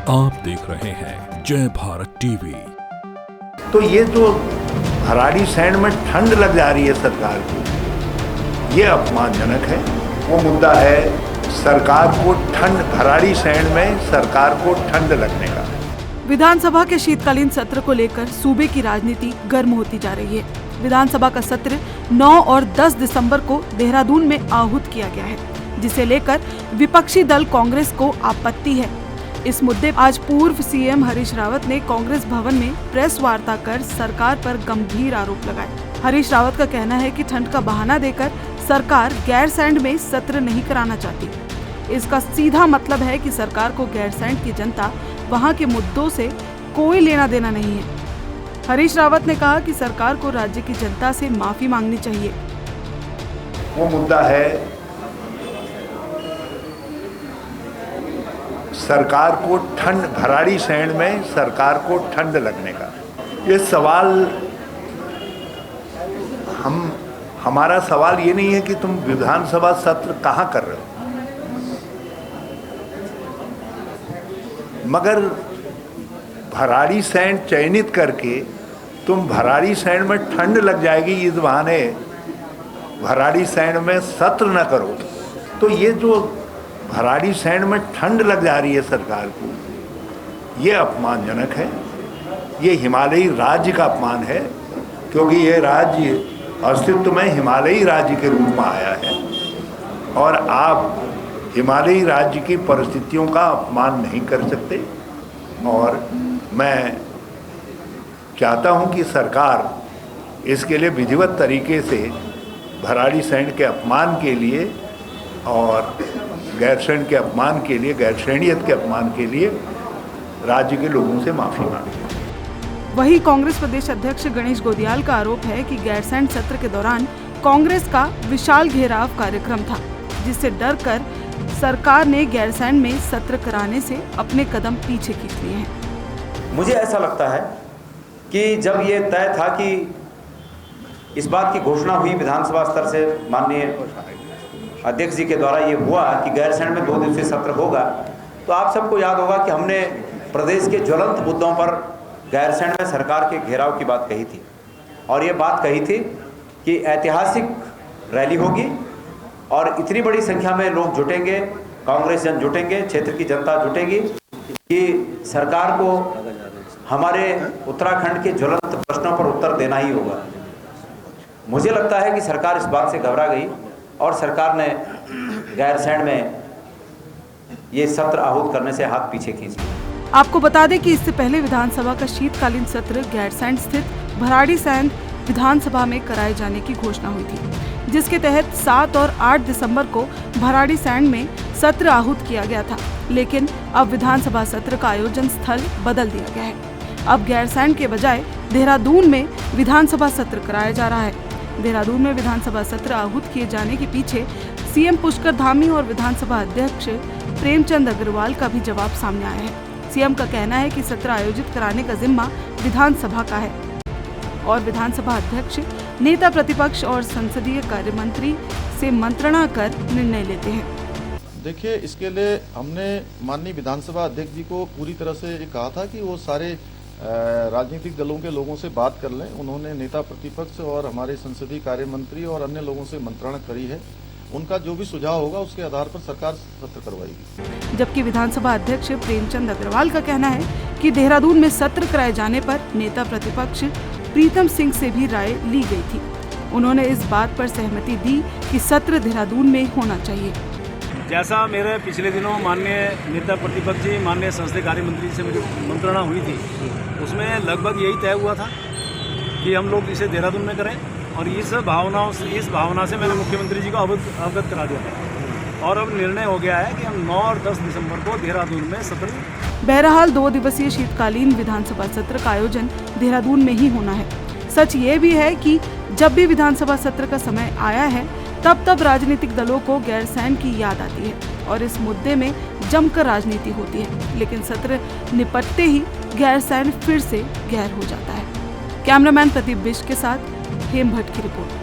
आप देख रहे हैं जय भारत टीवी। तो ये जो भराड़ी सैंड में ठंड लग जा रही है सरकार को, ये अपमानजनक है। वो मुद्दा है सरकार को ठंड, भराड़ी सैंड में सरकार को ठंड लगने का। विधानसभा के शीतकालीन सत्र को लेकर सूबे की राजनीति गर्म होती जा रही है। विधानसभा का सत्र 9 और 10 दिसंबर को देहरादून में आहूत किया गया है, जिसे लेकर विपक्षी दल कांग्रेस को आपत्ति है। इस मुद्दे आज पूर्व सीएम हरीश रावत ने कांग्रेस भवन में प्रेस वार्ता कर सरकार पर गंभीर आरोप लगाए। हरीश रावत का कहना है कि ठंड का बहाना देकर सरकार गैरसैंण में सत्र नहीं कराना चाहती। इसका सीधा मतलब है कि सरकार को गैरसैंण की जनता वहां के मुद्दों से कोई लेना देना नहीं है। हरीश रावत ने कहा कि सरकार को राज्य की जनता से माफी मांगनी चाहिए। वो मुद्दा है सरकार को ठंड, भराड़ी सैंड में सरकार को ठंड लगने का। ये सवाल हमारा सवाल ये नहीं है कि तुम विधानसभा सत्र कहाँ कर रहे हो, मगर भराड़ी सैंड चयनित करके तुम भराड़ी सैंड में ठंड लग जाएगी इस बहाने भराड़ी सैंड में सत्र न करो। तो ये जो भराड़ी सैंड में ठंड लग जा रही है सरकार को, ये अपमानजनक है। ये हिमालयी राज्य का अपमान है, क्योंकि ये राज्य अस्तित्व में हिमालयी राज्य के रूप में आया है और आप हिमालयी राज्य की परिस्थितियों का अपमान नहीं कर सकते। और मैं चाहता हूं कि सरकार इसके लिए विधिवत तरीके से भराड़ी सैंड के अपमान के लिए और गैरसैंण के अपमान के लिए, गैरसैंणियत के अपमान के लिए राज्य के लोगों से माफी मांगे। वहीं कांग्रेस प्रदेश अध्यक्ष गणेश गोदियाल का आरोप है कि गैरसैंण सत्र के दौरान कांग्रेस का विशाल घेराव कार्यक्रम था, जिससे डर कर सरकार ने गैरसैंण में सत्र कराने से अपने कदम पीछे खींच लिए हैं। मुझे ऐसा लगता है कि जब ये तय था कि इस बात की घोषणा हुई विधानसभा स्तर से, माननीय अध्यक्ष जी के द्वारा ये हुआ कि गैरसैंण में 2 दिवसीय सत्र होगा, तो आप सबको याद होगा कि हमने प्रदेश के ज्वलंत मुद्दों पर गैरसैंण में सरकार के घेराव की बात कही थी। और ये बात कही थी कि ऐतिहासिक रैली होगी और इतनी बड़ी संख्या में लोग जुटेंगे, कांग्रेस जन जुटेंगे, क्षेत्र की जनता जुटेगी कि सरकार को हमारे उत्तराखंड के ज्वलंत प्रश्नों पर उत्तर देना ही होगा। मुझे लगता है कि सरकार इस बात से घबरा गई और सरकार ने गैरसैंण में ये सत्र आहूत करने से हाथ पीछे खींच लिया। आपको बता दें कि इससे पहले विधानसभा का शीतकालीन सत्र गैरसैंण स्थित भराड़ी सैंड विधानसभा में कराए जाने की घोषणा हुई थी, जिसके तहत 7 और 8 दिसंबर को भराड़ी सैंड में सत्र आहूत किया गया था। लेकिन अब विधानसभा सत्र का आयोजन स्थल बदल दिया गया है। अब गैरसैंण के बजाय देहरादून में विधानसभा सत्र कराया जा रहा है। देहरादून में विधानसभा सत्र आहूत किए जाने के पीछे सीएम पुष्कर धामी और विधानसभा अध्यक्ष प्रेमचंद अग्रवाल का भी जवाब सामने आया है। सीएम का कहना है कि सत्र आयोजित कराने का जिम्मा विधानसभा का है और विधानसभा अध्यक्ष नेता प्रतिपक्ष और संसदीय कार्य मंत्री से मंत्रणा कर निर्णय लेते हैं। देखिए, इसके लिए हमने माननीय विधानसभा अध्यक्ष जी को पूरी तरह से ये कहा था कि वो सारे राजनीतिक दलों के लोगों से बात कर लें। उन्होंने नेता प्रतिपक्ष और हमारे संसदीय कार्य मंत्री और अन्य लोगों से मंत्रणा करी है। उनका जो भी सुझाव होगा उसके आधार पर सरकार सत्र करवाएगी। जबकि विधानसभा अध्यक्ष प्रेमचंद अग्रवाल का कहना है कि देहरादून में सत्र कराए जाने पर नेता प्रतिपक्ष प्रीतम सिंह से भी राय ली गई थी। उन्होंने इस बात पर सहमति दी कि सत्र देहरादून में होना चाहिए। जैसा मेरे पिछले दिनों माननीय नेता प्रतिपक्ष जी, माननीय संसदीय कार्य मंत्री से मेरी मंत्रणा हुई थी, उसमें लगभग यही तय हुआ था कि हम लोग इसे देहरादून में करें और इस भावना से मैंने मुख्यमंत्री जी को अवगत करा दिया था और अब निर्णय हो गया है कि हम 9 और 10 दिसंबर को देहरादून में सत्र। बहरहाल 2 दिवसीय शीतकालीन विधानसभा सत्र का आयोजन देहरादून में ही होना है। सच ये भी है कि जब भी विधानसभा सत्र का समय आया है, तब राजनीतिक दलों को गैरसैंण की याद आती है और इस मुद्दे में जमकर राजनीति होती है, लेकिन सत्र निपटते ही गैरसैंण फिर से गैर हो जाता है। कैमरामैन प्रदीप बिष्ट के साथ हेम भट्ट की रिपोर्ट।